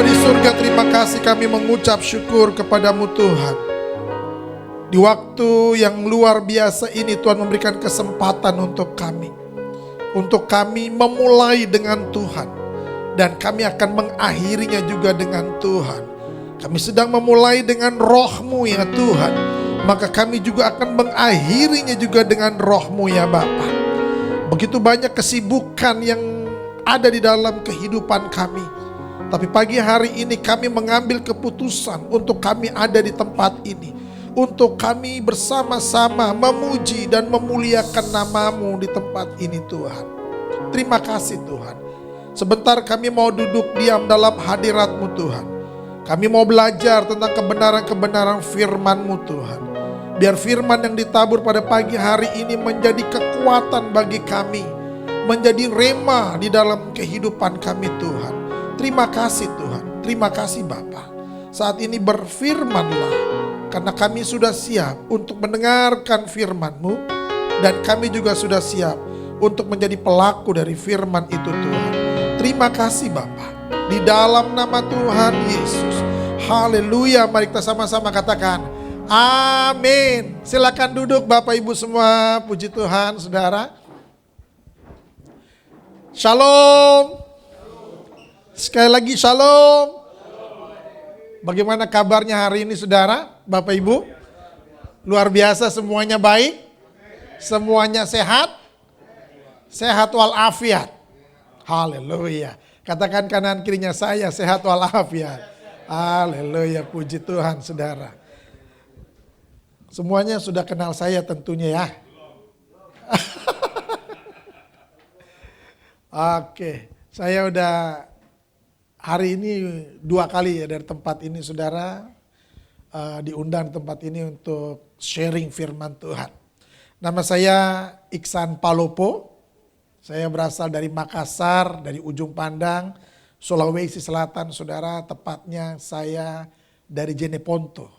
Bapa di surga, terima kasih kami mengucap syukur kepadamu Tuhan. Di waktu yang luar biasa ini Tuhan memberikan kesempatan untuk kami. Untuk kami memulai dengan Tuhan. Dan kami akan mengakhirinya juga dengan Tuhan. Kami sedang memulai dengan roh-Mu ya Tuhan. Maka kami juga akan mengakhirinya juga dengan roh-Mu ya Bapa. Begitu banyak kesibukan yang ada di dalam kehidupan kami. Tapi pagi hari ini kami mengambil keputusan untuk kami ada di tempat ini. Untuk kami bersama-sama memuji dan memuliakan nama-Mu di tempat ini Tuhan. Terima kasih Tuhan. Sebentar kami mau duduk diam dalam hadirat-Mu Tuhan. Kami mau belajar tentang kebenaran-kebenaran firman-Mu Tuhan. Biar firman yang ditabur pada pagi hari ini menjadi kekuatan bagi kami. Menjadi rema di dalam kehidupan kami Tuhan. Terima kasih Tuhan, terima kasih Bapa. Saat ini berfirman-Lah, karena kami sudah siap untuk mendengarkan firman-Mu. Dan kami juga sudah siap untuk menjadi pelaku dari firman itu Tuhan. Terima kasih Bapa. Di dalam nama Tuhan Yesus. Haleluya, mari kita sama-sama katakan amin. Silakan duduk Bapak Ibu semua, puji Tuhan saudara. Shalom. Sekali lagi shalom. Bagaimana kabarnya hari ini saudara, Bapak Ibu? Luar biasa, semuanya baik? Semuanya sehat? Sehat walafiat. Haleluya. Katakan kanan kirinya, saya sehat walafiat. Haleluya, puji Tuhan saudara. Semuanya sudah kenal saya tentunya ya. Oke, saya udah hari ini 2 kali ya dari tempat ini saudara, diundang tempat ini untuk sharing firman Tuhan. Nama saya Iksan Palopo, saya berasal dari Makassar, dari ujung pandang, Sulawesi Selatan saudara, tepatnya saya dari Jeneponto.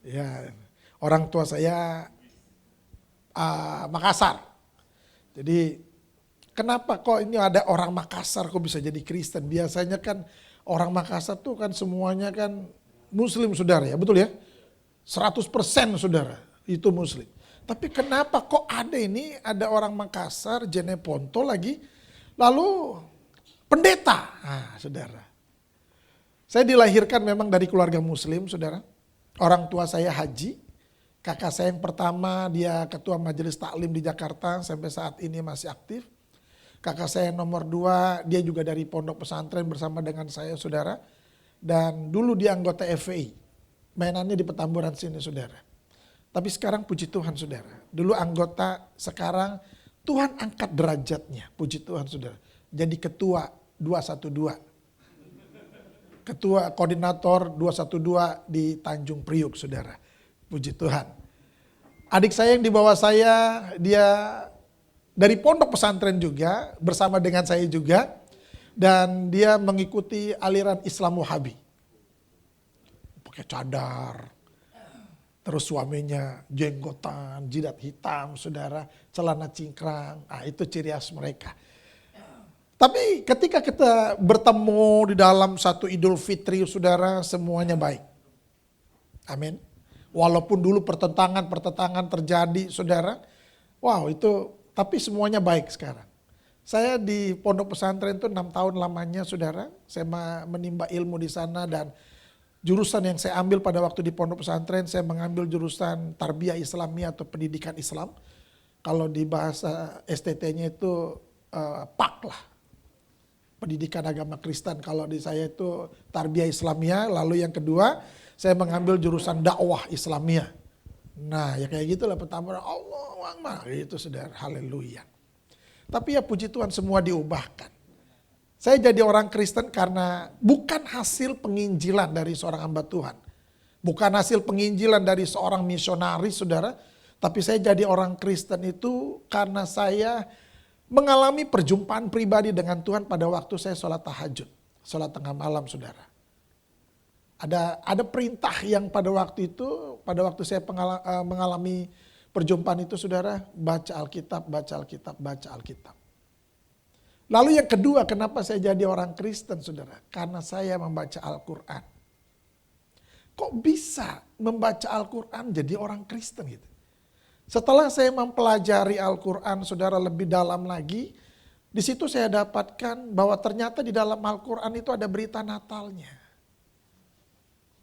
Ya, orang tua saya Makassar, jadi kenapa kok ini ada orang Makassar kok bisa jadi Kristen? Biasanya kan orang Makassar tuh kan semuanya kan Muslim saudara ya, betul ya? 100% saudara itu Muslim. Tapi kenapa kok ada orang Makassar, Jeneponto lagi, lalu pendeta? Nah saudara, saya dilahirkan memang dari keluarga Muslim saudara. Orang tua saya haji, kakak saya yang pertama dia ketua majelis taklim di Jakarta sampai saat ini masih aktif. Kakak saya nomor 2, dia juga dari pondok pesantren bersama dengan saya saudara. Dan dulu dia anggota FPI, mainannya di Petamburan sini saudara. Tapi sekarang puji Tuhan saudara, dulu anggota, sekarang Tuhan angkat derajatnya, puji Tuhan saudara. Jadi ketua 212, ketua koordinator 212 di Tanjung Priuk saudara, puji Tuhan. Adik saya yang di bawah saya, dia dari pondok pesantren juga, bersama dengan saya juga. Dan dia mengikuti aliran Islam Wahabi. Pakai cadar. Terus suaminya jenggotan, jidat hitam, saudara, celana cingkrang. Nah itu ciri khas mereka. Tapi ketika kita bertemu di dalam satu Idul Fitri, saudara, semuanya baik. Amin. Walaupun dulu pertentangan terjadi, saudara. Wow itu... Tapi semuanya baik sekarang. Saya di pondok pesantren itu 6 tahun lamanya saudara. Saya menimba ilmu di sana dan jurusan yang saya ambil pada waktu di pondok pesantren, saya mengambil jurusan Tarbiyah Islamiyah atau pendidikan Islam. Kalau di bahasa STT-nya itu PAK lah. Pendidikan agama Kristen. Kalau di saya itu Tarbiyah Islamiyah. Lalu yang kedua saya mengambil jurusan dakwah Islamiyah. Nah ya kayak gitulah pertama Allah Akbar itu saudara, haleluya. Tapi ya puji Tuhan semua diubahkan. Saya jadi orang Kristen karena bukan hasil penginjilan dari seorang hamba Tuhan. Bukan hasil penginjilan dari seorang misionaris saudara. Tapi saya jadi orang Kristen itu karena saya mengalami perjumpaan pribadi dengan Tuhan pada waktu saya sholat tahajud. Sholat tengah malam saudara. Ada perintah yang pada waktu itu, pada waktu saya mengalami perjumpaan itu saudara, baca Alkitab, baca Alkitab, baca Alkitab. Lalu yang kedua, kenapa saya jadi orang Kristen, saudara? Karena saya membaca Al-Quran. Kok bisa membaca Al-Quran jadi orang Kristen gitu? Setelah saya mempelajari Al-Quran, saudara, lebih dalam lagi, di situ saya dapatkan bahwa ternyata di dalam Al-Quran itu ada berita Natalnya.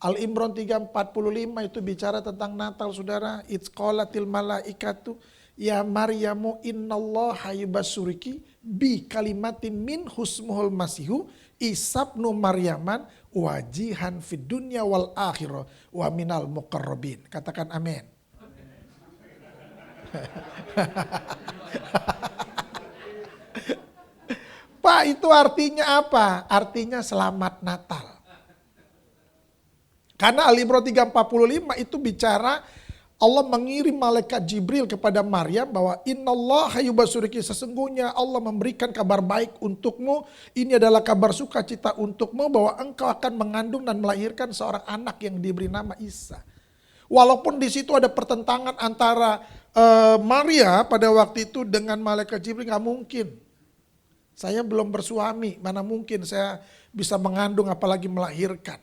Al-Imran 3:45 itu bicara tentang Natal, saudara. It's qalatil malaikatu ya Maryamu innallaha yubassuriki bi kalimatin min husmuhul masihu isabnu Maryaman wajihan fid dunya wal akhirah wa minal muqarrabin. Katakan amin. Pak, itu artinya apa? Artinya selamat Natal. Karena Al-Imran 3:45 itu bicara Allah mengirim malaikat Jibril kepada Maryam bahwa innallaha yubassuriki, sesungguhnya Allah memberikan kabar baik untukmu. Ini adalah kabar sukacita untukmu bahwa engkau akan mengandung dan melahirkan seorang anak yang diberi nama Isa. Walaupun di situ ada pertentangan antara Maria pada waktu itu dengan malaikat Jibril, nggak mungkin. Saya belum bersuami, mana mungkin saya bisa mengandung apalagi melahirkan.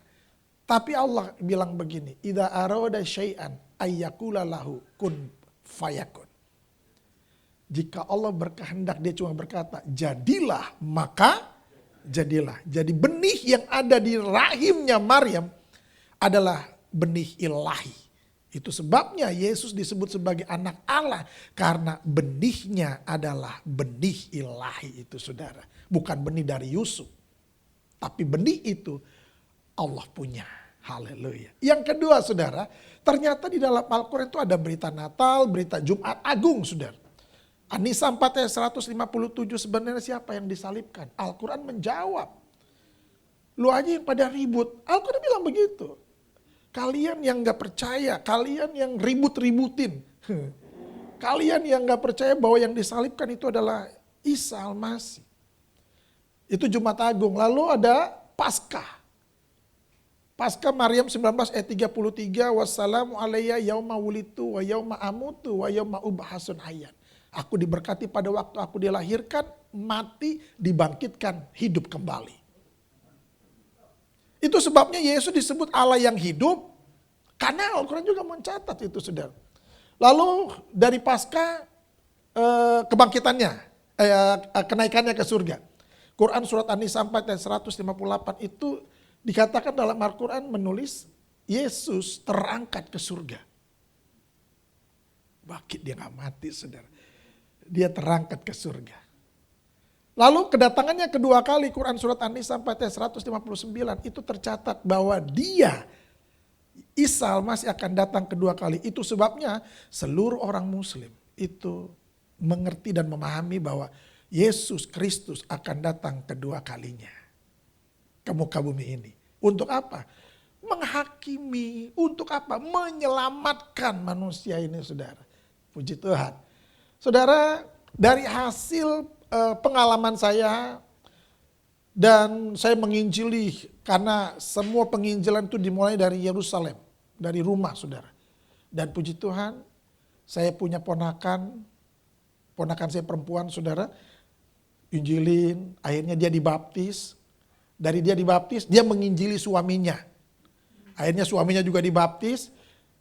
Tapi Allah bilang begini, idza arada syai'an ayyakula lahu kun fayakun. Jika Allah berkehendak, dia cuma berkata, jadilah, maka jadilah. Jadi benih yang ada di rahimnya Maryam adalah benih ilahi. Itu sebabnya Yesus disebut sebagai anak Allah, karena benihnya adalah benih ilahi itu, saudara. Bukan benih dari Yusuf, tapi benih itu Allah punya. Haleluya. Yang kedua, saudara, ternyata di dalam Al-Quran itu ada berita Natal, berita Jumat Agung, saudara. An-Nisa 4 ayat 157, sebenarnya siapa yang disalibkan? Al-Quran menjawab. Lu aja yang pada ribut. Al-Quran bilang begitu. Kalian yang gak percaya, kalian yang ribut-ributin. Kalian yang gak percaya bahwa yang disalibkan itu adalah Isa Al-Masih. Itu Jumat Agung. Lalu ada Paskah. Paskah Maryam 19 ayat 33, wassalamu alayya yauma wulitu wa yauma amutu wa yauma ubhasun hayyan. Aku diberkati pada waktu aku dilahirkan, mati, dibangkitkan, hidup kembali. Itu sebabnya Yesus disebut Allah yang hidup, karena Al-Quran juga mencatat itu, saudara. Lalu dari Paskah kebangkitannya, kenaikannya ke surga. Quran surat An-Nisa 4 ayat 158 itu dikatakan dalam Al-Quran menulis Yesus terangkat ke surga. Bangkit, dia gak mati, saudara. Dia terangkat ke surga. Lalu kedatangannya kedua kali, Quran surat An-Nisa 4 ayat 159 itu tercatat bahwa dia, Isa Al-Masih akan datang kedua kali. Itu sebabnya seluruh orang muslim itu mengerti dan memahami bahwa Yesus Kristus akan datang kedua kalinya ke muka bumi ini. Untuk apa? Menghakimi. Untuk apa? Menyelamatkan manusia ini, saudara. Puji Tuhan. Saudara, dari hasil pengalaman saya, dan saya menginjili, karena semua penginjilan itu dimulai dari Yerusalem, dari rumah, saudara. Dan puji Tuhan, saya punya ponakan saya perempuan, saudara, injilin, akhirnya dia dibaptis. Dari dia dibaptis, dia menginjili suaminya. Akhirnya suaminya juga dibaptis.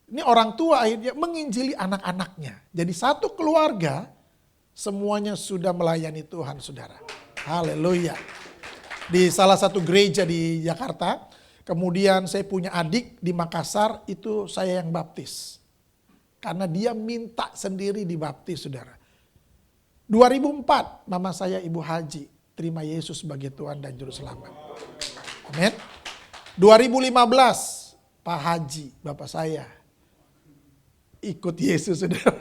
Ini orang tua akhirnya menginjili anak-anaknya. Jadi satu keluarga, semuanya sudah melayani Tuhan, saudara. Haleluya. Di salah satu gereja di Jakarta, kemudian saya punya adik di Makassar, itu saya yang baptis. Karena dia minta sendiri dibaptis, saudara. 2004, mama saya Ibu Haji terima Yesus sebagai Tuhan dan Juru Selamat. Amin. 2015, Pak Haji, bapak saya, ikut Yesus, saudara.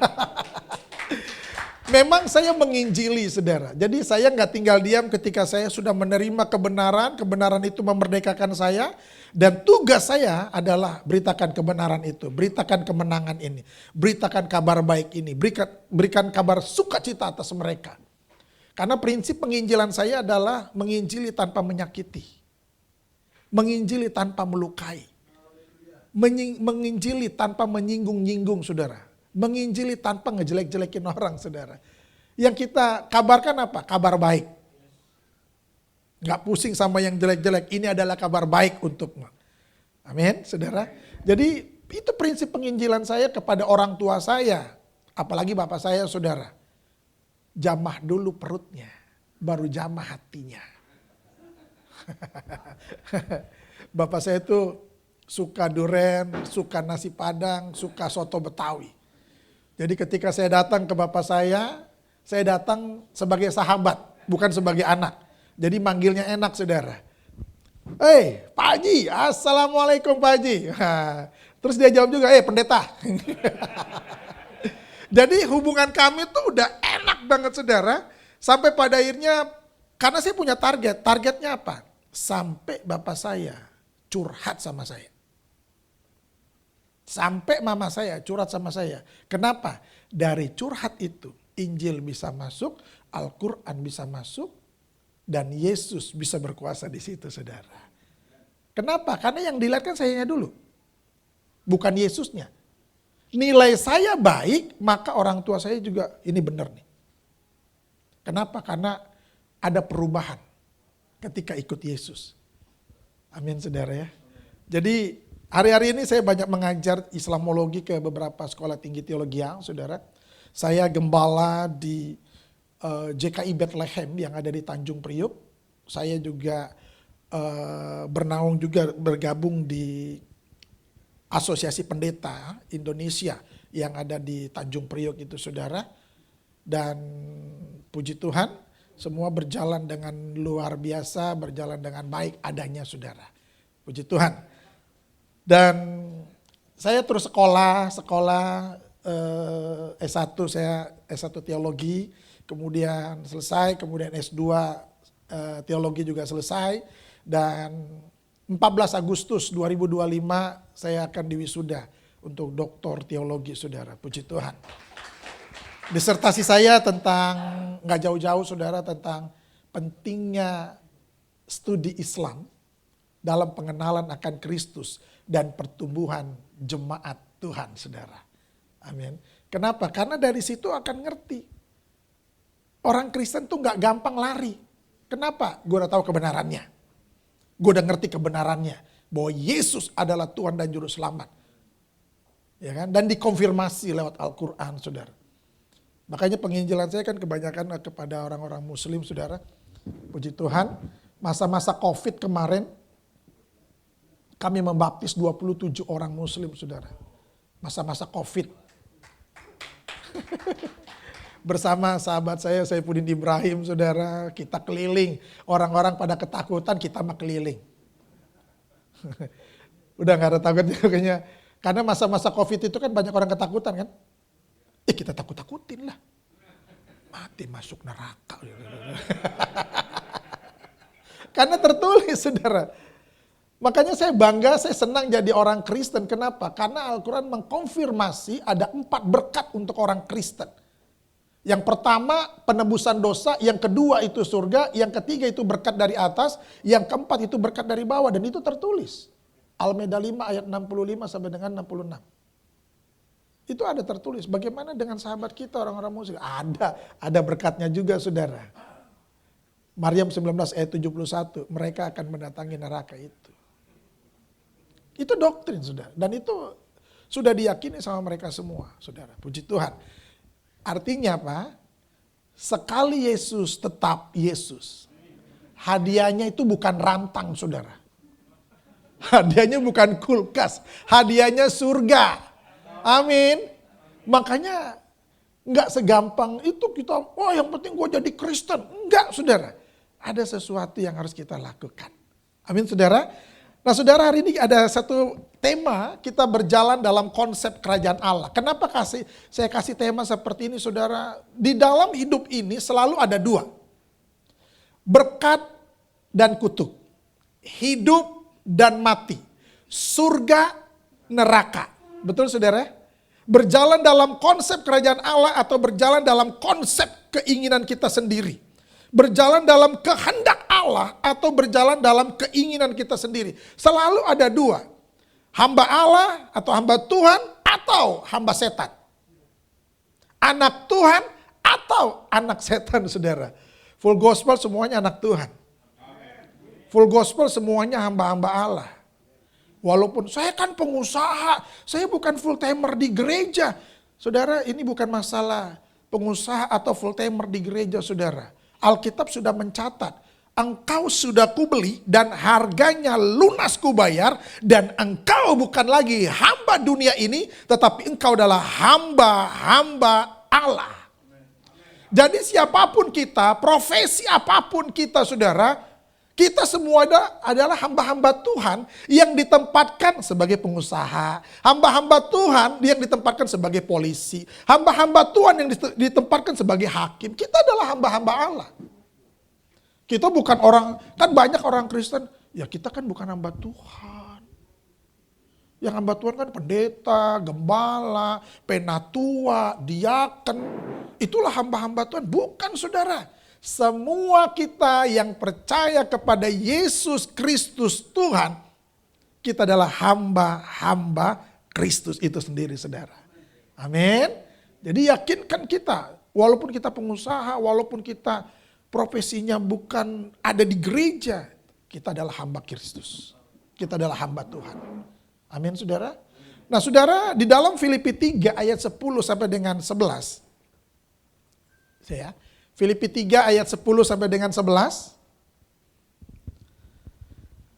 Memang saya menginjili, saudara. Jadi saya nggak tinggal diam ketika saya sudah menerima kebenaran. Kebenaran itu memerdekakan saya. Dan tugas saya adalah beritakan kebenaran itu. Beritakan kemenangan ini. Beritakan kabar baik ini. Berikan kabar sukacita atas mereka. Karena prinsip penginjilan saya adalah menginjili tanpa menyakiti. Menginjili tanpa melukai. Menginjili tanpa menyinggung-nyinggung, saudara. Menginjili tanpa ngejelek-jelekin orang, saudara. Yang kita kabarkan apa? Kabar baik. Nggak pusing sama yang jelek-jelek. Ini adalah kabar baik untukmu. Amin, saudara. Jadi itu prinsip penginjilan saya kepada orang tua saya. Apalagi bapak saya, saudara. Jamah dulu perutnya, baru jamah hatinya. Bapak saya itu suka duren, suka nasi padang, suka soto Betawi. Jadi ketika saya datang ke bapak saya datang sebagai sahabat, bukan sebagai anak. Jadi manggilnya enak, saudara. Hei, Pak Haji, Assalamualaikum Pak Haji. Terus dia jawab juga, pendeta. Jadi hubungan kami tuh udah enak banget, saudara. Sampai pada akhirnya, karena saya punya targetnya apa? Sampai bapak saya curhat sama saya. Sampai mama saya curhat sama saya. Kenapa? Dari curhat itu, Injil bisa masuk, Al-Quran bisa masuk, dan Yesus bisa berkuasa di situ, saudara. Kenapa? Karena yang dilihat kan sayanya dulu. Bukan Yesusnya. Nilai saya baik, maka orang tua saya juga ini benar nih. Kenapa? Karena ada perubahan ketika ikut Yesus. Amin, saudara ya. Jadi hari-hari ini saya banyak mengajar Islamologi ke beberapa sekolah tinggi teologi, saudara. Saya gembala di JKI Bethlehem yang ada di Tanjung Priok. Saya juga bernaung juga bergabung di Asosiasi Pendeta Indonesia yang ada di Tanjung Priok itu, saudara. Dan puji Tuhan semua berjalan dengan luar biasa, berjalan dengan baik adanya, saudara. Puji Tuhan. Dan saya terus sekolah S1, saya S1 teologi, kemudian selesai, kemudian S2 teologi juga selesai, dan 14 Agustus 2025 saya akan diwisuda untuk doktor teologi, saudara. Puji Tuhan. Disertasi saya tentang, nggak jauh-jauh, saudara, tentang pentingnya studi Islam dalam pengenalan akan Kristus dan pertumbuhan jemaat Tuhan, saudara. Amin. Kenapa? Karena dari situ akan ngerti. Orang Kristen tuh nggak gampang lari. Kenapa? Gue udah tahu kebenarannya. Gue udah ngerti kebenarannya. Bahwa Yesus adalah Tuhan dan Juru Selamat. Ya kan? Dan dikonfirmasi lewat Al-Quran, saudara. Makanya penginjilan saya kan kebanyakan kepada orang-orang Muslim, saudara. Puji Tuhan. Masa-masa COVID kemarin, kami membaptis 27 orang Muslim, saudara. Masa-masa COVID. Bersama sahabat saya Saifuddin Ibrahim, saudara, kita keliling. Orang-orang pada ketakutan, kita mah keliling. Udah gak ada takutnya kayaknya. Karena masa-masa COVID itu kan banyak orang ketakutan kan. Kita takut-takutin lah. Mati masuk neraka. Karena tertulis, saudara. Makanya saya bangga, saya senang jadi orang Kristen. Kenapa? Karena Al-Quran mengkonfirmasi ada 4 berkat untuk orang Kristen. Yang pertama penebusan dosa, yang kedua itu surga, yang ketiga itu berkat dari atas, yang keempat itu berkat dari bawah, dan itu tertulis. Al-Maidah 5 ayat 65 sampai dengan 66. Itu ada tertulis. Bagaimana dengan sahabat kita orang-orang Muslim? Ada berkatnya juga, saudara. Maryam 19 ayat 71, mereka akan mendatangi neraka itu. Itu doktrin, saudara. Dan itu sudah diyakini sama mereka semua, saudara. Puji Tuhan. Artinya apa? Sekali Yesus tetap Yesus. Hadiahnya itu bukan rantang, saudara. Hadiahnya bukan kulkas. Hadiahnya surga. Amin. Makanya nggak segampang itu kita, yang penting gue jadi Kristen. Enggak, saudara. Ada sesuatu yang harus kita lakukan. Amin, saudara. Nah, saudara, hari ini ada satu tema, kita berjalan dalam konsep kerajaan Allah. Kenapa saya kasih tema seperti ini, saudara? Di dalam hidup ini selalu ada 2. Berkat dan kutuk. Hidup dan mati. Surga, neraka. Betul, saudara? Berjalan dalam konsep kerajaan Allah atau berjalan dalam konsep keinginan kita sendiri. Berjalan dalam kehendak Allah atau berjalan dalam keinginan kita sendiri. Selalu ada 2. Hamba Allah atau hamba Tuhan atau hamba setan. Anak Tuhan atau anak setan, saudara. Full gospel semuanya anak Tuhan. Full gospel semuanya hamba-hamba Allah. Walaupun saya kan pengusaha, saya bukan full timer di gereja. Saudara, ini bukan masalah pengusaha atau full timer di gereja, saudara. Alkitab sudah mencatat, engkau sudah kubeli dan harganya lunas kubayar, dan engkau bukan lagi hamba dunia ini, tetapi engkau adalah hamba-hamba Allah. Jadi siapapun kita, profesi apapun kita, saudara, kita semua adalah hamba-hamba Tuhan yang ditempatkan sebagai pengusaha. Hamba-hamba Tuhan yang ditempatkan sebagai polisi. Hamba-hamba Tuhan yang ditempatkan sebagai hakim. Kita adalah hamba-hamba Allah. Kita bukan orang, kan banyak orang Kristen, ya kita kan bukan hamba Tuhan. Yang hamba Tuhan kan pendeta, gembala, penatua, diaken. Itulah hamba-hamba Tuhan. Bukan, saudara. Semua kita yang percaya kepada Yesus Kristus Tuhan, kita adalah hamba-hamba Kristus itu sendiri, saudara. Amin. Jadi yakinkan kita, walaupun kita pengusaha, walaupun kita profesinya bukan ada di gereja, kita adalah hamba Kristus. Kita adalah hamba Tuhan. Amin, saudara. Nah, saudara, di dalam Filipi 3 ayat 10 sampai dengan 11. Filipi 3 ayat 10 sampai dengan 11.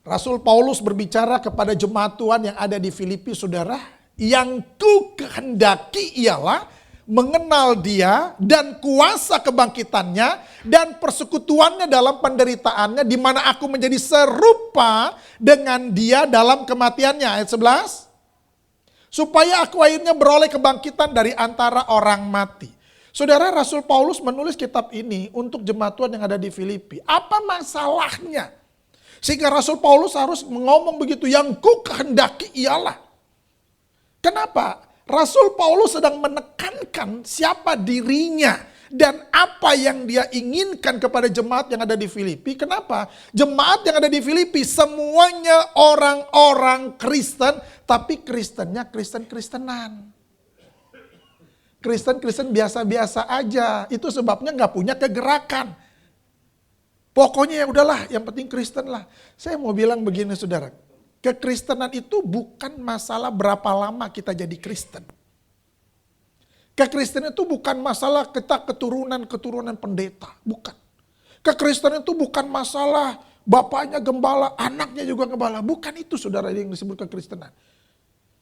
Rasul Paulus berbicara kepada jemaat Tuhan yang ada di Filipi, saudara. Yang ku kehendaki ialah mengenal dia dan kuasa kebangkitannya dan persekutuannya dalam penderitaannya, di mana aku menjadi serupa dengan dia dalam kematiannya. Ayat 11. Supaya aku akhirnya beroleh kebangkitan dari antara orang mati. Saudara, Rasul Paulus menulis kitab ini untuk jemaat Tuhan yang ada di Filipi. Apa masalahnya? Sehingga Rasul Paulus harus ngomong begitu, yang ku kehendaki ialah. Kenapa? Rasul Paulus sedang menekankan siapa dirinya dan apa yang dia inginkan kepada jemaat yang ada di Filipi. Kenapa? Jemaat yang ada di Filipi semuanya orang-orang Kristen, tapi Kristennya Kristen-Kristenan. Kristen biasa-biasa aja. Itu sebabnya gak punya kegerakan. Pokoknya ya udahlah, yang penting Kristen lah. Saya mau bilang begini, saudara. Kekristenan itu bukan masalah berapa lama kita jadi Kristen. Kekristenan itu bukan masalah kita keturunan pendeta. Bukan. Kekristenan itu bukan masalah bapaknya gembala, anaknya juga gembala. Bukan itu, saudara, yang disebut kekristenan.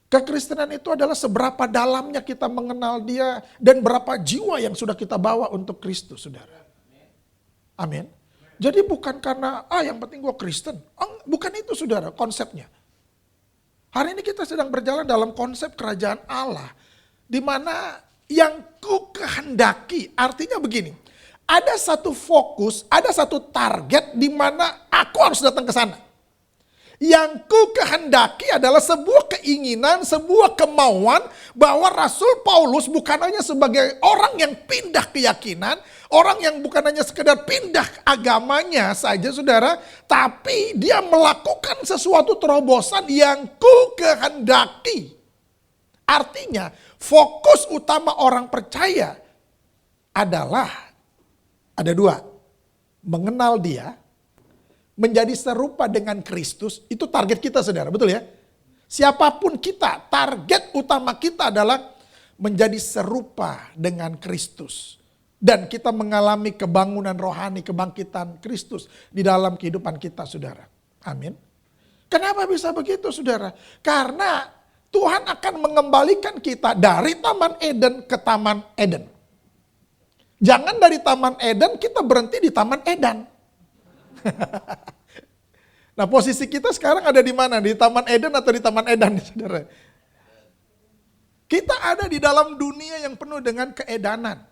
Kekristenan itu adalah seberapa dalamnya kita mengenal dia dan berapa jiwa yang sudah kita bawa untuk Kristus, saudara. Amin. Jadi bukan karena, yang penting gue Kristen. Bukan itu, saudara, konsepnya. Hari ini kita sedang berjalan dalam konsep kerajaan Allah. Di mana yang ku kehendaki, artinya begini. Ada satu fokus, ada satu target di mana aku harus datang ke sana. Yang ku kehendaki adalah sebuah keinginan, sebuah kemauan bahwa Rasul Paulus bukan hanya sebagai orang yang pindah keyakinan, orang yang bukan hanya sekedar pindah agamanya saja, saudara, tapi dia melakukan sesuatu terobosan yang ku kehendaki. Artinya fokus utama orang percaya adalah ada dua, mengenal dia, menjadi serupa dengan Kristus, itu target kita, saudara, betul ya? Siapapun kita, target utama kita adalah menjadi serupa dengan Kristus. Dan kita mengalami kebangunan rohani, kebangkitan Kristus di dalam kehidupan kita, saudara. Amin. Kenapa bisa begitu, saudara? Karena Tuhan akan mengembalikan kita dari Taman Eden ke Taman Eden. Jangan dari Taman Eden kita berhenti di Taman Edan. Nah, posisi kita sekarang ada di mana? Di Taman Eden atau di Taman Edan, saudara? Kita ada di dalam dunia yang penuh dengan keedanan.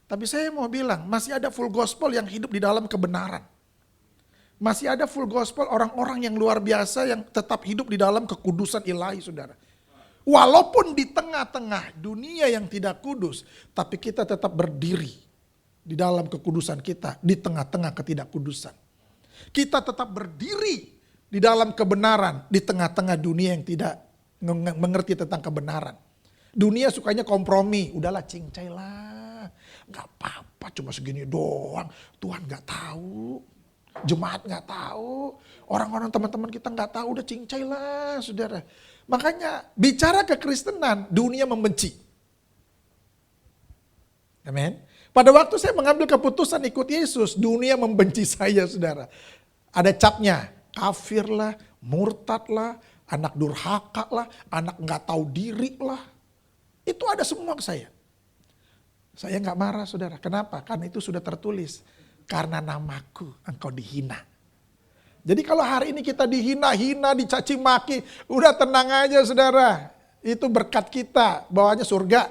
Tapi saya mau bilang, masih ada full gospel yang hidup di dalam kebenaran. Masih ada full gospel orang-orang yang luar biasa yang tetap hidup di dalam kekudusan ilahi, saudara. Walaupun di tengah-tengah dunia yang tidak kudus, tapi kita tetap berdiri di dalam kekudusan kita, di tengah-tengah ketidakkudusan. Kita tetap berdiri di dalam kebenaran, di tengah-tengah dunia yang tidak mengerti tentang kebenaran. Dunia sukanya kompromi, udahlah cincai lah, gak apa-apa cuma segini doang, Tuhan gak tahu. Jemaat nggak tahu, orang-orang teman-teman kita nggak tahu, udah cincai lah saudara. Makanya bicara kekristenan, dunia membenci. Amin. Pada waktu saya mengambil keputusan ikut Yesus, dunia membenci saya saudara. Ada capnya, kafir lah, murtad lah, anak durhaka lah, anak nggak tahu diri lah. Itu ada semua ke saya. Saya nggak marah saudara. Kenapa? Karena itu sudah tertulis. Karena namaku engkau dihina. Jadi kalau hari ini kita dihina-hina, dicaci maki, udah tenang aja saudara. Itu berkat kita, bawahnya surga.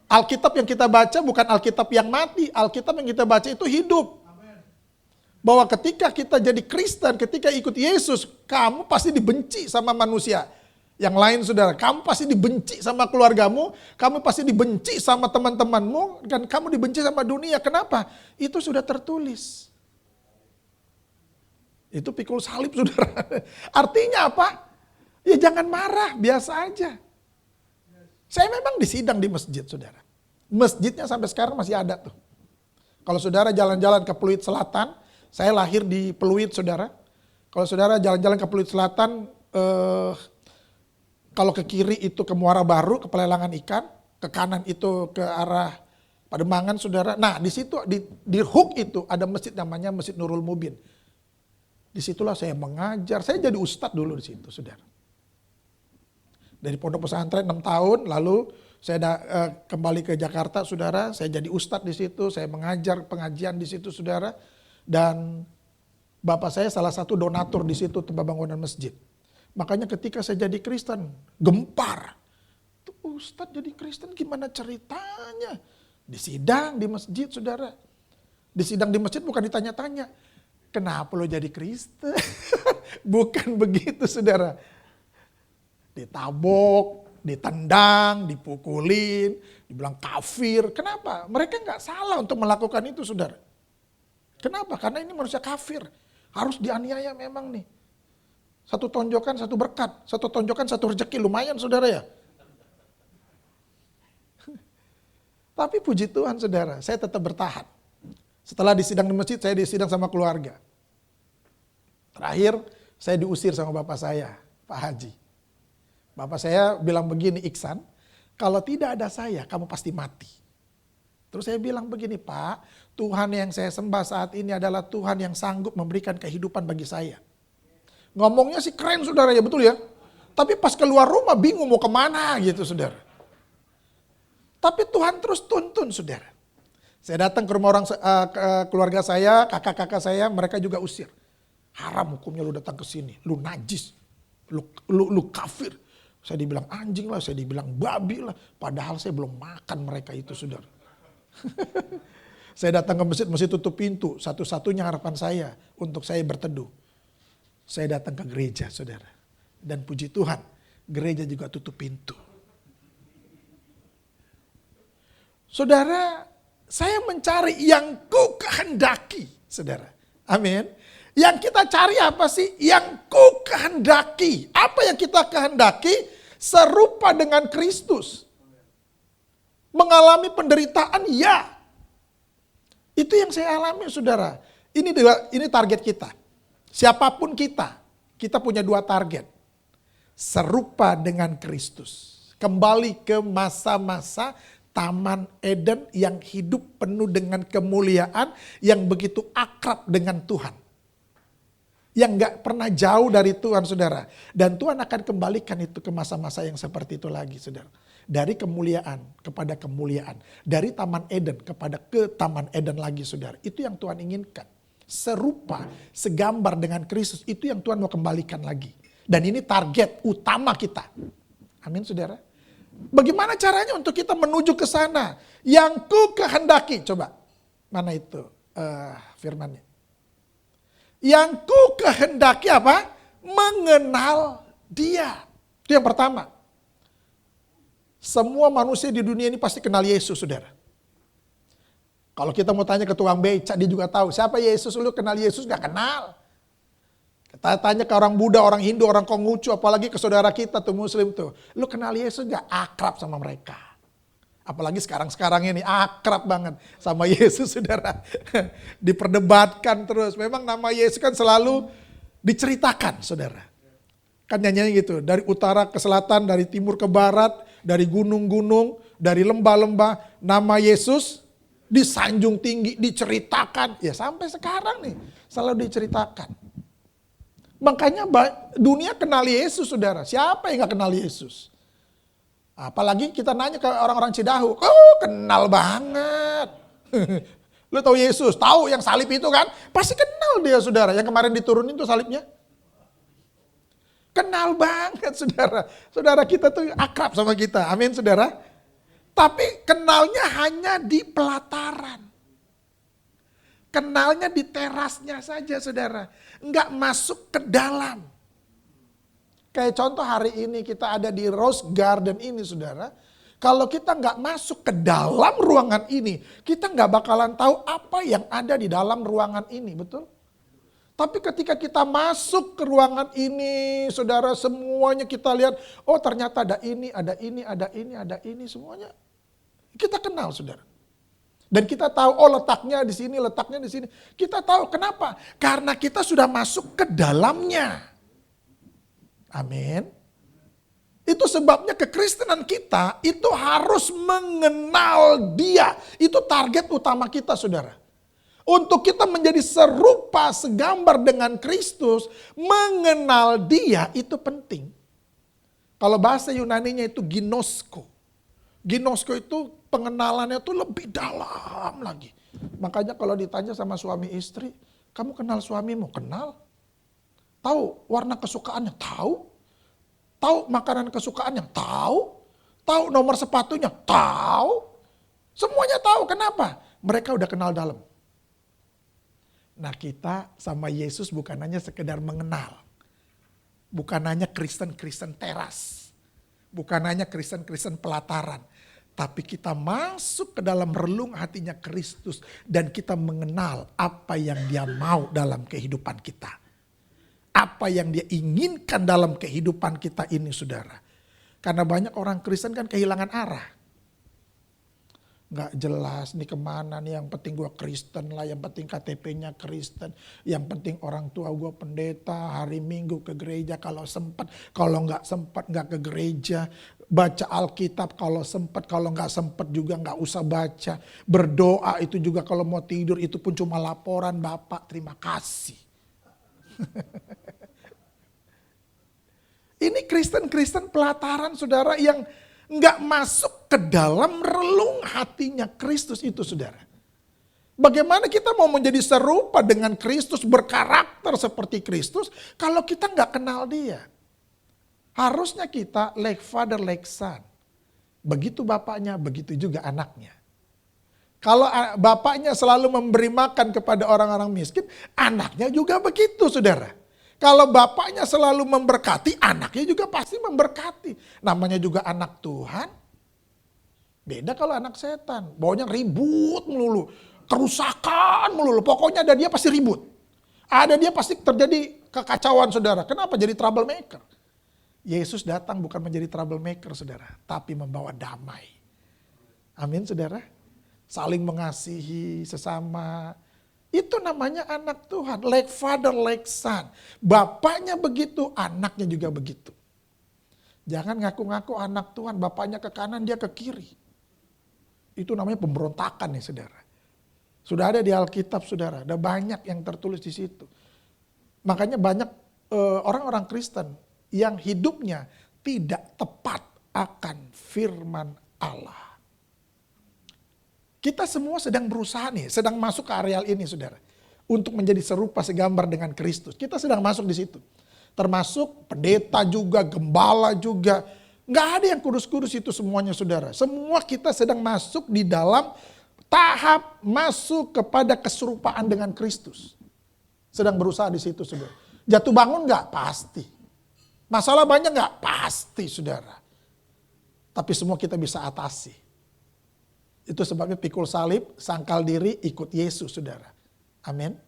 Alkitab yang kita baca bukan Alkitab yang mati. Alkitab yang kita baca itu hidup. Bahwa ketika kita jadi Kristen, ketika ikut Yesus, kamu pasti dibenci sama manusia. Yang lain saudara, kamu pasti dibenci sama keluargamu, kamu pasti dibenci sama teman-temanmu, dan kamu dibenci sama dunia. Kenapa? Itu sudah tertulis. Itu pikul salib saudara. Artinya apa? Ya jangan marah, biasa aja. Saya memang disidang di masjid saudara. Masjidnya sampai sekarang masih ada tuh. Kalau saudara jalan-jalan ke Pluit Selatan, saya lahir di Pluit saudara. Kalau saudara jalan-jalan ke Pluit Selatan, kalau ke kiri itu ke Muara Baru, ke pelelangan ikan. Ke kanan itu ke arah Pademangan saudara. Nah di situ di hook itu ada masjid namanya Masjid Nurul Mubin. Disitulah saya mengajar. Saya jadi ustadz dulu di situ saudara. Dari pondok pesantren 6 tahun, lalu saya kembali ke Jakarta saudara. Saya jadi ustadz di situ, saya mengajar pengajian di situ saudara. Dan bapak saya salah satu donatur di situ tempat bangunan masjid. Makanya ketika saya jadi Kristen, gempar. Tuh Ustadz jadi Kristen gimana ceritanya? Disidang di masjid saudara. Disidang di masjid bukan ditanya-tanya. Kenapa lo jadi Kristen? Bukan begitu saudara. Ditabok, ditendang, dipukulin, dibilang kafir. Kenapa? Mereka nggak salah untuk melakukan itu saudara. Kenapa? Karena ini manusia kafir. Harus dianiaya memang nih. Satu tonjokan, satu berkat. Satu tonjokan, satu rezeki. Lumayan saudara ya. Tapi puji Tuhan saudara, saya tetap bertahan. Setelah disidang di masjid, saya disidang sama keluarga. Terakhir, saya diusir sama bapak saya, Pak Haji. Bapak saya bilang begini, Iksan, kalau tidak ada saya, kamu pasti mati. Terus saya bilang begini, Pak, Tuhan yang saya sembah saat ini adalah Tuhan yang sanggup memberikan kehidupan bagi saya. Ngomongnya sih keren saudara ya, betul ya. Tapi pas keluar rumah bingung mau kemana gitu saudara. Tapi Tuhan terus tuntun saudara. Saya datang ke rumah keluarga saya, kakak-kakak saya, mereka juga usir. Haram hukumnya lu datang ke sini, lu najis, lu kafir. Saya dibilang anjing lah, saya dibilang babi lah. Padahal saya belum makan mereka itu saudara. Saya datang ke masjid, masjid tutup pintu. Satu-satunya harapan saya untuk saya berteduh. Saya datang ke gereja saudara. Dan puji Tuhan, gereja juga tutup pintu. Saudara, saya mencari yang ku kehendaki saudara. Amin. Yang kita cari apa sih? Yang ku kehendaki. Apa yang kita kehendaki? Serupa dengan Kristus. Mengalami penderitaan, ya. Itu yang saya alami saudara. Ini target kita. Siapapun kita punya 2 target. Serupa dengan Kristus. Kembali ke masa-masa Taman Eden yang hidup penuh dengan kemuliaan, yang begitu akrab dengan Tuhan. Yang gak pernah jauh dari Tuhan saudara. Dan Tuhan akan kembalikan itu ke masa-masa yang seperti itu lagi saudara. Dari kemuliaan kepada kemuliaan. Dari Taman Eden kepada ke Taman Eden lagi saudara. Itu yang Tuhan inginkan. Serupa, segambar dengan Kristus. Itu yang Tuhan mau kembalikan lagi. Dan ini target utama kita. Amin saudara. Bagaimana caranya untuk kita menuju ke sana? Yang ku kehendaki. Coba, mana itu firmannya? Yang ku kehendaki apa? Mengenal dia. Itu yang pertama. Semua manusia di dunia ini pasti kenal Yesus, saudara. Kalau kita mau tanya ke tukang beca, dia juga tahu. Siapa Yesus? Lu kenal Yesus? Gak kenal. Kita tanya ke orang Buddha, orang Hindu, orang Konghucu, apalagi ke saudara kita tuh Muslim tuh. Lu kenal Yesus gak? Akrab sama mereka. Apalagi sekarang-sekarang ini akrab banget sama Yesus, saudara. Diperdebatkan terus. Memang nama Yesus kan selalu diceritakan, saudara. Kan nyanyinya gitu, dari utara ke selatan, dari timur ke barat, dari gunung-gunung, dari lembah-lembah, nama Yesus disanjung tinggi, diceritakan. Ya sampai sekarang nih, selalu diceritakan. Makanya dunia kenal Yesus, saudara. Siapa yang gak kenal Yesus? Apalagi kita nanya ke orang-orang Cidahu, oh kenal banget. Lu tahu Yesus, tahu yang salib itu kan? Pasti kenal dia, saudara. Yang kemarin diturunin tuh salibnya. Kenal banget, saudara. Saudara kita tuh akrab sama kita, amin saudara. Tapi kenalnya hanya di pelataran. Kenalnya di terasnya saja, saudara. Enggak masuk ke dalam. Kayak contoh hari ini kita ada di Rose Garden ini, saudara. Kalau kita nggak masuk ke dalam ruangan ini, kita nggak bakalan tahu apa yang ada di dalam ruangan ini, betul? Tapi ketika kita masuk ke ruangan ini, saudara, semuanya kita lihat, oh ternyata ada ini, ada ini, ada ini, ada ini, semuanya. Kita kenal, saudara. Dan kita tahu, oh letaknya di sini, letaknya di sini. Kita tahu kenapa? Karena kita sudah masuk ke dalamnya. Amin. Itu sebabnya kekristenan kita itu harus mengenal Dia. Itu target utama kita, saudara. Untuk kita menjadi serupa, segambar dengan Kristus, mengenal Dia itu penting. Kalau bahasa Yunaninya itu ginosko. Ginosko itu pengenalannya itu lebih dalam lagi. Makanya kalau ditanya sama suami istri, kamu kenal suamimu? Kenal. Tahu warna kesukaannya? Tahu. Tahu makanan kesukaannya? Tahu. Tahu nomor sepatunya? Tahu. Semuanya tahu. Kenapa? Mereka udah kenal dalam. Nah kita sama Yesus bukan hanya sekedar mengenal. Bukan hanya Kristen-Kristen teras. Bukan hanya Kristen-Kristen pelataran. Tapi kita masuk ke dalam relung hatinya Kristus. Dan kita mengenal apa yang Dia mau dalam kehidupan kita. Apa yang Dia inginkan dalam kehidupan kita ini, saudara. Karena banyak orang Kristen kan kehilangan arah. Gak jelas nih kemana nih, yang penting gue Kristen lah, yang penting KTP-nya Kristen. Yang penting orang tua gue pendeta, hari Minggu ke gereja kalau sempat. Kalau gak sempat gak ke gereja. Baca Alkitab kalau sempat, kalau gak sempat juga gak usah baca. Berdoa itu juga kalau mau tidur itu pun cuma laporan, Bapak terima kasih. Ini Kristen-Kristen pelataran, saudara, yang nggak masuk ke dalam relung hatinya Kristus itu, saudara. Bagaimana kita mau menjadi serupa dengan Kristus, berkarakter seperti Kristus, kalau kita nggak kenal Dia? Harusnya kita like father, like son. Begitu bapaknya, begitu juga anaknya. Kalau bapaknya selalu memberi makan kepada orang-orang miskin, anaknya juga begitu, saudara. Kalau bapaknya selalu memberkati, anaknya juga pasti memberkati. Namanya juga anak Tuhan. Beda kalau anak setan. Baunya ribut melulu. Kerusakan melulu. Pokoknya ada dia pasti ribut. Ada dia pasti terjadi kekacauan, saudara. Kenapa jadi troublemaker? Yesus datang bukan menjadi troublemaker, saudara. Tapi membawa damai. Amin, saudara. Saling mengasihi sesama. Itu namanya anak Tuhan. Like father, like son. Bapaknya begitu, anaknya juga begitu. Jangan ngaku-ngaku anak Tuhan, bapaknya ke kanan, dia ke kiri. Itu namanya pemberontakan nih, saudara. Sudah ada di Alkitab, saudara. Ada banyak yang tertulis di situ. Makanya banyak orang-orang Kristen yang hidupnya tidak tepat akan firman Allah. Kita semua sedang berusaha nih, sedang masuk ke areal ini, saudara. Untuk menjadi serupa segambar dengan Kristus. Kita sedang masuk di situ. Termasuk pendeta juga, gembala juga. Nggak ada yang kudus-kudus itu semuanya, saudara. Semua kita sedang masuk di dalam tahap masuk kepada keserupaan dengan Kristus. Sedang berusaha di situ, saudara. Jatuh bangun nggak? Pasti. Masalah banyak nggak? Pasti, saudara. Tapi semua kita bisa atasi. Itu sebabnya pikul salib, sangkal diri, ikut Yesus, saudara. Amin.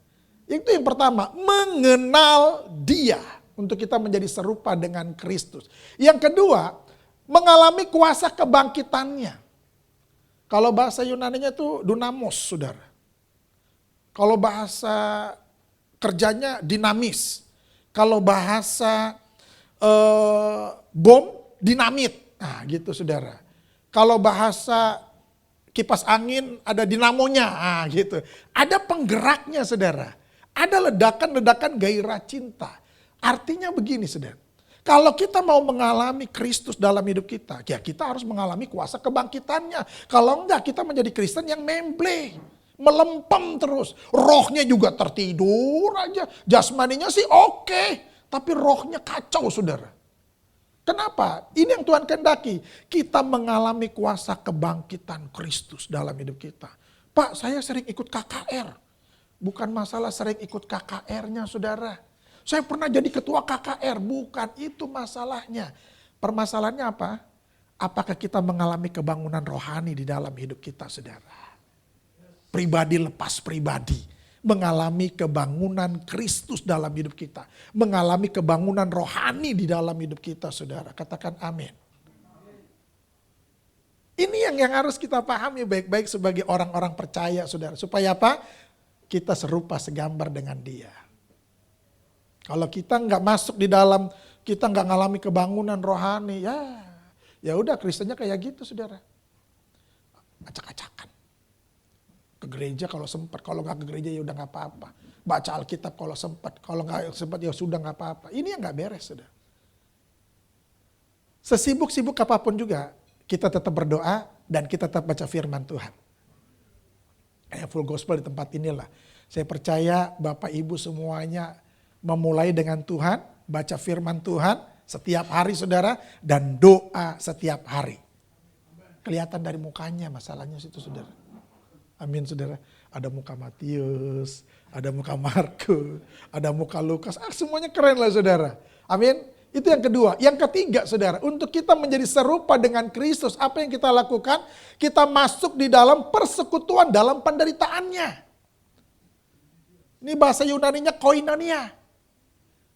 Itu yang pertama, mengenal Dia. Untuk kita menjadi serupa dengan Kristus. Yang kedua, mengalami kuasa kebangkitannya. Kalau bahasa Yunaninya itu dunamos, saudara. Kalau bahasa kerjanya dinamis. Kalau bahasa bom, dinamit. Nah gitu saudara. Kalau bahasa kipas angin ada dinamonya. Nah gitu. Ada penggeraknya saudara. Ada ledakan-ledakan gairah cinta. Artinya begini saudara. Kalau kita mau mengalami Kristus dalam hidup kita, ya kita harus mengalami kuasa kebangkitannya. Kalau enggak kita menjadi Kristen yang memble, melempem terus. Rohnya juga tertidur aja, jasmaninya sih oke, tapi rohnya kacau saudara. Kenapa? Ini yang Tuhan kehendaki. Kita mengalami kuasa kebangkitan Kristus dalam hidup kita. Pak, saya sering ikut KKR. Bukan masalah sering ikut KKR-nya saudara. Saya pernah jadi ketua KKR, bukan itu masalahnya. Permasalahannya apa? Apakah kita mengalami kebangunan rohani di dalam hidup kita, saudara? Pribadi lepas pribadi, mengalami kebangunan Kristus dalam hidup kita. Mengalami kebangunan rohani di dalam hidup kita, saudara. Katakan amin. Ini yang harus kita pahami baik-baik sebagai orang-orang percaya, saudara. Supaya apa? Kita serupa segambar dengan Dia. Kalau kita nggak masuk di dalam, kita nggak ngalami kebangunan rohani, ya udah Kristennya kayak gitu saudara. Acak-acakan. Ke gereja kalau sempat, kalau nggak ke gereja ya udah nggak apa-apa. Baca Alkitab kalau sempat, kalau nggak sempat ya sudah nggak apa-apa. Ini yang nggak beres saudara. Sesibuk-sibuk apapun juga, kita tetap berdoa dan kita tetap baca firman Tuhan. Kayak full gospel di tempat inilah. Saya percaya Bapak Ibu semuanya memulai dengan Tuhan, baca firman Tuhan setiap hari saudara, dan doa setiap hari. Kelihatan dari mukanya masalahnya situ saudara. Amin saudara. Ada muka Matius, ada muka Markus, ada muka Lukas, semuanya keren lah saudara. Amin. Itu yang kedua. Yang ketiga saudara, untuk kita menjadi serupa dengan Kristus, apa yang kita lakukan? Kita masuk di dalam persekutuan dalam penderitaannya. Ini bahasa Yunaninya koinonia.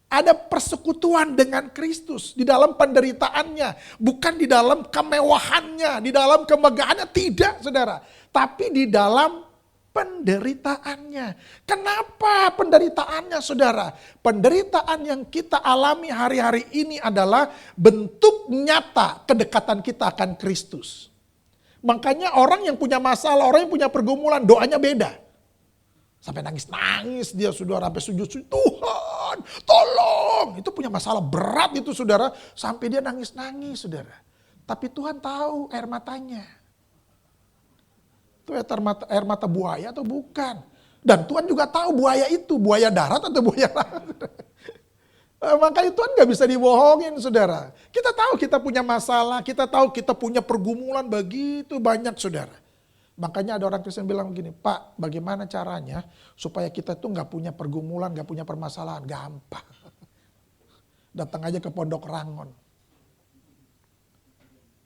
Ada persekutuan dengan Kristus di dalam penderitaannya. Bukan di dalam kemewahannya, di dalam kemegahannya. Tidak saudara. Tapi di dalam penderitaannya. Kenapa penderitaannya saudara? Penderitaan yang kita alami hari-hari ini adalah bentuk nyata kedekatan kita akan Kristus. Makanya orang yang punya masalah, orang yang punya pergumulan, doanya beda. Sampai nangis-nangis dia saudara, sampai sujud, Tuhan tolong. Itu punya masalah berat itu saudara, sampai dia nangis-nangis saudara. Tapi Tuhan tahu air matanya. Itu air mata buaya atau bukan. Dan Tuhan juga tahu buaya itu, buaya darat atau buaya laut. Makanya Tuhan gak bisa dibohongin saudara. Kita tahu kita punya masalah, kita tahu kita punya pergumulan begitu banyak saudara. Makanya ada orang Kristen bilang begini, Pak bagaimana caranya supaya kita tuh gak punya pergumulan, gak punya permasalahan. Gampang. Datang aja ke Pondok Rangon.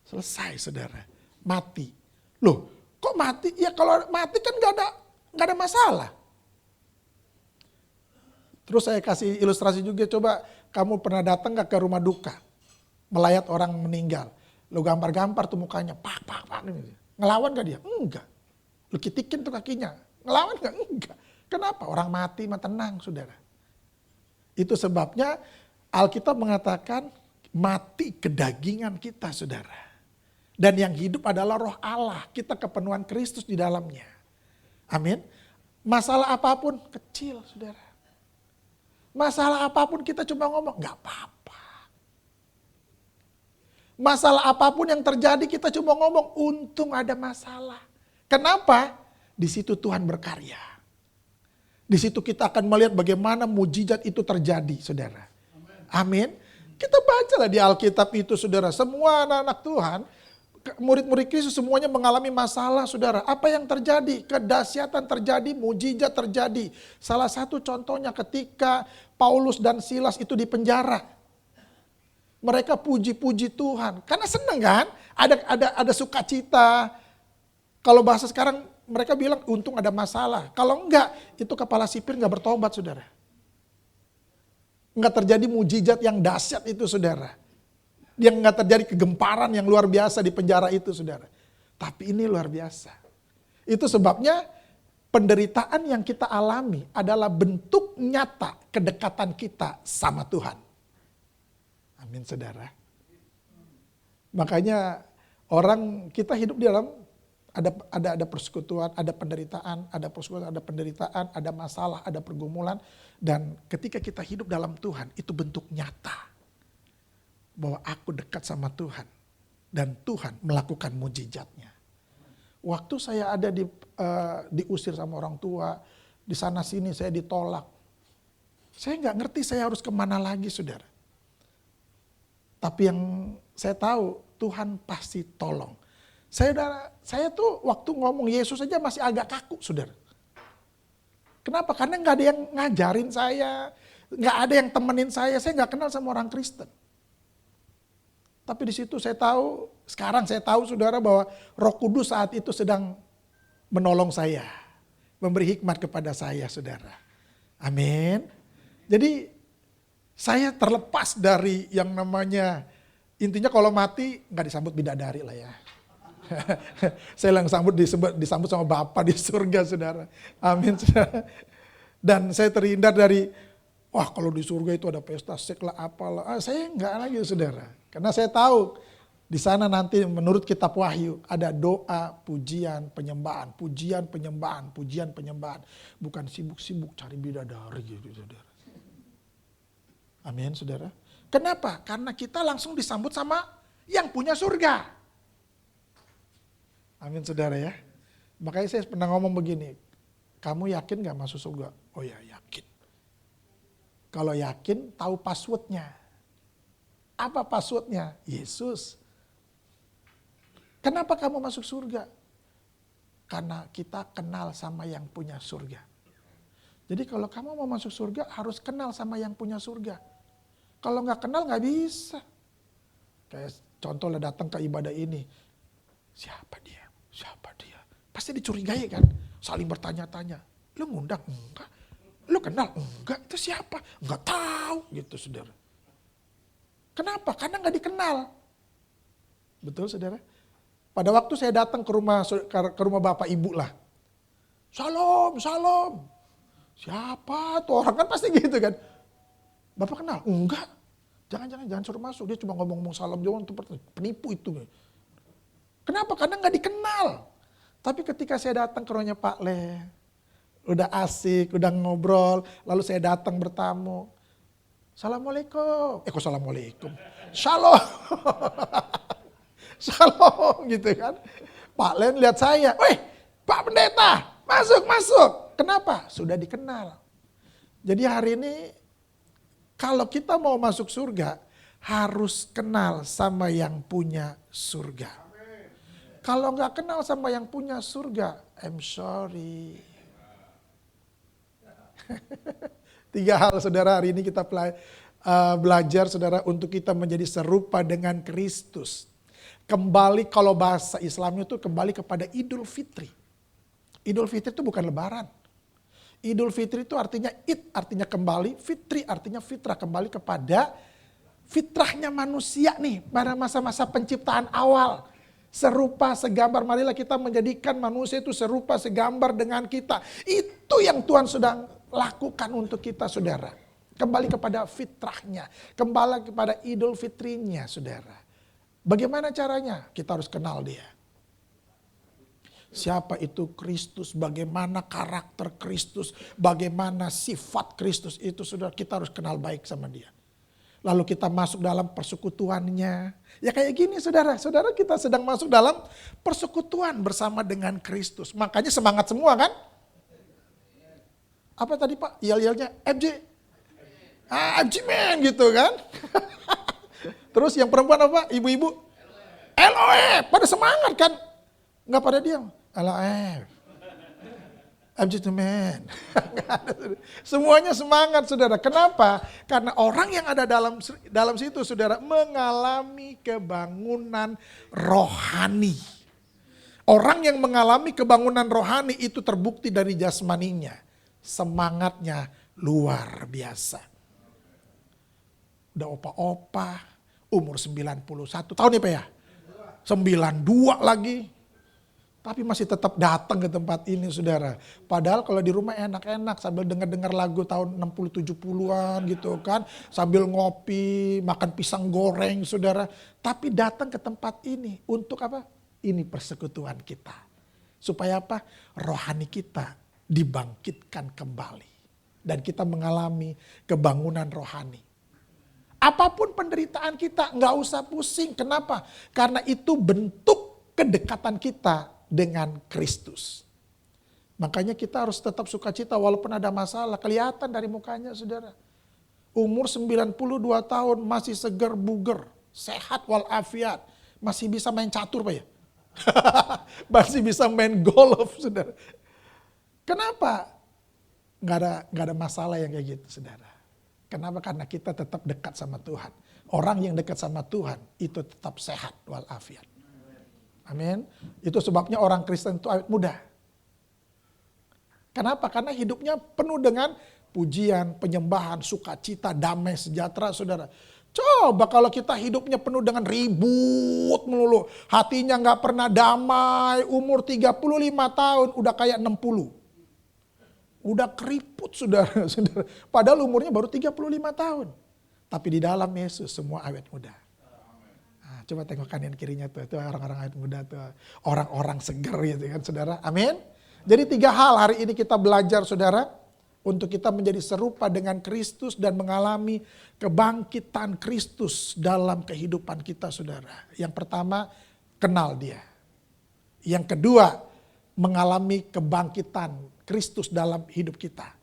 Selesai saudara. Mati. Loh kok mati? Ya kalau mati kan gak ada masalah. Terus saya kasih ilustrasi juga, coba kamu pernah datang gak ke rumah duka? Melayat orang meninggal. Lo gambar-gambar tuh mukanya, pak. Ngelawan gak dia? Enggak. Lu kitikin tuh kakinya. Ngelawan gak? Enggak. Kenapa? Orang mati mah tenang saudara. Itu sebabnya Alkitab mengatakan mati kedagingan kita saudara. Dan yang hidup adalah roh Allah. Kita kepenuhan Kristus di dalamnya. Amin. Masalah apapun kecil saudara. Masalah apapun kita cuma ngomong gak apa-apa. Masalah apapun yang terjadi kita cuma ngomong untung ada masalah. Kenapa? Di situ Tuhan berkarya. Di situ kita akan melihat bagaimana mujizat itu terjadi saudara. Amin. Kita bacalah di Alkitab itu saudara. Semua anak-anak Tuhan, murid-murid Kristus semuanya mengalami masalah saudara. Apa yang terjadi? Kedahsyatan terjadi, mujizat terjadi. Salah satu contohnya ketika Paulus dan Silas itu di penjara. Mereka puji-puji Tuhan. Karena senang kan? Ada sukacita. Kalau bahasa sekarang mereka bilang untung ada masalah. Kalau enggak, itu kepala sipir enggak bertobat saudara. Enggak terjadi mujizat yang dahsyat itu saudara. Yang enggak terjadi kegemparan yang luar biasa di penjara itu saudara. Tapi ini luar biasa. Itu sebabnya penderitaan yang kita alami adalah bentuk nyata kedekatan kita sama Tuhan. Amin, saudara. Makanya orang kita hidup di dalam ada persekutuan, ada penderitaan, ada persekutuan, ada penderitaan, ada masalah, ada pergumulan. Dan ketika kita hidup dalam Tuhan, itu bentuk nyata bahwa aku dekat sama Tuhan. Dan Tuhan melakukan mujizatnya. Waktu saya ada diusir sama orang tua, di sana sini saya ditolak. Saya nggak ngerti saya harus kemana lagi, saudara. Tapi yang saya tahu, Tuhan pasti tolong. Saya tuh waktu ngomong Yesus aja masih agak kaku, saudara. Kenapa? Karena nggak ada yang ngajarin saya, nggak ada yang temenin saya nggak kenal sama orang Kristen. Tapi di situ sekarang saya tahu saudara bahwa Roh Kudus saat itu sedang menolong saya. Memberi hikmat kepada saya, saudara. Amin. Jadi saya terlepas dari yang namanya, intinya kalau mati nggak disambut bidadari lah ya. Saya langsung disambut sama Bapa di surga, saudara. Amin, saudara. Dan saya terhindar dari, wah kalau di surga itu ada pesta seks lah apalah. Saya enggak lagi, saudara. Karena saya tahu di sana nanti menurut kitab Wahyu ada doa, pujian, penyembahan, pujian, penyembahan, pujian, penyembahan. Bukan sibuk-sibuk cari bidadari gitu, saudara. Amin, saudara. Kenapa? Karena kita langsung disambut sama yang punya surga. Amin, saudara ya. Makanya saya pernah ngomong begini, kamu yakin gak masuk surga? Oh ya, yakin. Kalau yakin, tahu passwordnya. Apa passwordnya? Yesus. Kenapa kamu masuk surga? Karena kita kenal sama yang punya surga. Jadi kalau kamu mau masuk surga, harus kenal sama yang punya surga. Kalau nggak kenal nggak bisa. Kayak contoh lah datang ke ibadah ini. Siapa dia? Siapa dia? Pasti dicurigai kan? Saling bertanya-tanya. Lu ngundang? Enggak. Lu kenal? Enggak. Itu siapa? Enggak tahu gitu, saudara. Kenapa? Karena nggak dikenal. Betul, saudara? Pada waktu saya datang ke rumah bapak ibu lah. Salam, salam. Siapa tuh orang, kan pasti gitu kan. Bapak kenal? Enggak. Jangan suruh masuk. Dia cuma ngomong-ngomong salam doang, penipu itu. Kenapa? Karena nggak dikenal. Tapi ketika saya datang ke rumahnya Pak Le, udah asik, udah ngobrol, lalu saya datang bertamu. Assalamualaikum. Kok assalamualaikum? Shalom. Shalom gitu kan. Pak Len lihat saya. Weh, Pak Pendeta, masuk. Kenapa? Sudah dikenal. Jadi hari ini kalau kita mau masuk surga, harus kenal sama yang punya surga. Kalau nggak kenal sama yang punya surga, I'm sorry. 3 hal, saudara, hari ini kita belajar, saudara, untuk kita menjadi serupa dengan Kristus. Kembali, kalau bahasa Islamnya itu kembali kepada Idul Fitri. Idul Fitri itu bukan lebaran. Idul Fitri itu artinya artinya kembali, fitri artinya fitrah, kembali kepada fitrahnya manusia nih pada masa-masa penciptaan awal. Serupa, segambar, marilah kita menjadikan manusia itu serupa, segambar dengan kita. Itu yang Tuhan sedang lakukan untuk kita, saudara. Kembali kepada fitrahnya, kembali kepada Idul Fitrinya, saudara. Bagaimana caranya? Kita harus kenal dia. Siapa itu Kristus, bagaimana karakter Kristus, bagaimana sifat Kristus itu, saudara, kita harus kenal baik sama dia. Lalu kita masuk dalam persekutuannya. Ya kayak gini, saudara. Saudara, kita sedang masuk dalam persekutuan bersama dengan Kristus. Makanya semangat semua kan? Apa tadi Pak? Yel-yelnya FJ. FJ man gitu kan? Terus yang perempuan apa? Ibu-ibu? LOF. Pada semangat kan? Nggak pada diam. LOF. FJ to man. Semuanya semangat, saudara. Kenapa? Karena orang yang ada dalam situ, saudara, mengalami kebangunan rohani. Orang yang mengalami kebangunan rohani itu terbukti dari jasmaninya. Semangatnya luar biasa. Udah opa-opa, umur 91 tahun ya Pak ya? 92 lagi. Tapi masih tetap datang ke tempat ini saudara. Padahal kalau di rumah enak-enak sambil dengar-dengar lagu tahun 60-70-an gitu kan. Sambil ngopi, makan pisang goreng saudara. Tapi datang ke tempat ini untuk apa? Ini persekutuan kita. Supaya apa? Rohani kita dibangkitkan kembali. Dan kita mengalami kebangunan rohani. Apapun penderitaan kita nggak usah pusing. Kenapa? Karena itu bentuk kedekatan kita dengan Kristus. Makanya kita harus tetap sukacita walaupun ada masalah. Kelihatan dari mukanya saudara. Umur 92 tahun masih segar buger. Sehat walafiat. Masih bisa main catur Pak ya? Masih bisa main golf saudara. Kenapa? Nggak ada masalah yang kayak gitu saudara. Kenapa? Karena kita tetap dekat sama Tuhan. Orang yang dekat sama Tuhan itu tetap sehat walafiat. Amin. Itu sebabnya orang Kristen itu awet muda. Kenapa? Karena hidupnya penuh dengan pujian, penyembahan, sukacita, damai, sejahtera, saudara. Coba kalau kita hidupnya penuh dengan ribut melulu. Hatinya nggak pernah damai, umur 35 tahun udah kayak 60. Udah keriput saudara. Padahal umurnya baru 35 tahun. Tapi di dalam Yesus semua awet muda. Coba tengok kanan kirinya tuh, itu orang-orang awet muda tuh. Orang-orang seger gitu kan saudara. Amin. Jadi 3 hal hari ini kita belajar saudara. Untuk kita menjadi serupa dengan Kristus dan mengalami kebangkitan Kristus dalam kehidupan kita saudara. Yang pertama, kenal dia. Yang kedua, mengalami kebangkitan Kristus dalam hidup kita.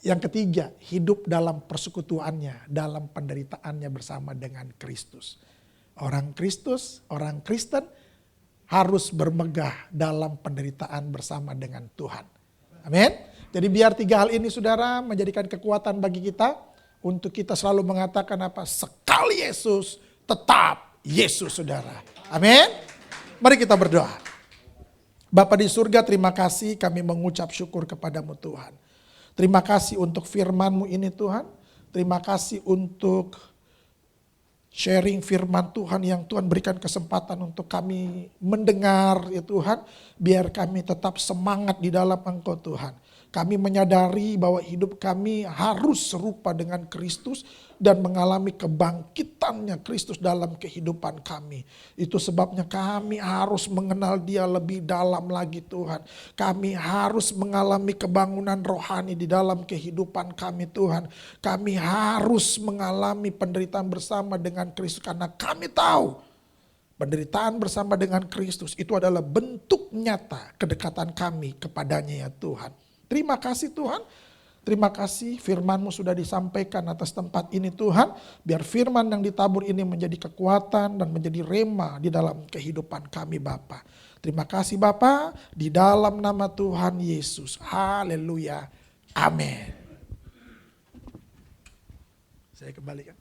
Yang ketiga, hidup dalam persekutuannya, dalam penderitaannya bersama dengan Kristus. Orang Kristus, orang Kristen harus bermegah dalam penderitaan bersama dengan Tuhan. Amin. Jadi biar 3 hal ini saudara menjadikan kekuatan bagi kita. Untuk kita selalu mengatakan apa? Sekali Yesus, tetap Yesus saudara. Amin. Mari kita berdoa. Bapa di surga, terima kasih kami mengucap syukur kepadamu Tuhan. Terima kasih untuk firman-Mu ini Tuhan. Terima kasih untuk sharing firman Tuhan yang Tuhan berikan kesempatan untuk kami mendengar ya Tuhan. Biar kami tetap semangat di dalam Engkau Tuhan. Kami menyadari bahwa hidup kami harus serupa dengan Kristus dan mengalami kebangkitannya Kristus dalam kehidupan kami. Itu sebabnya kami harus mengenal Dia lebih dalam lagi Tuhan. Kami harus mengalami kebangunan rohani di dalam kehidupan kami Tuhan. Kami harus mengalami penderitaan bersama dengan Kristus karena kami tahu penderitaan bersama dengan Kristus itu adalah bentuk nyata kedekatan kami kepadanya ya Tuhan. Terima kasih Tuhan. Terima kasih firman-Mu sudah disampaikan atas tempat ini Tuhan. Biar firman yang ditabur ini menjadi kekuatan dan menjadi rema di dalam kehidupan kami Bapa. Terima kasih Bapa. Di dalam nama Tuhan Yesus. Haleluya. Amin. Saya kembalikan.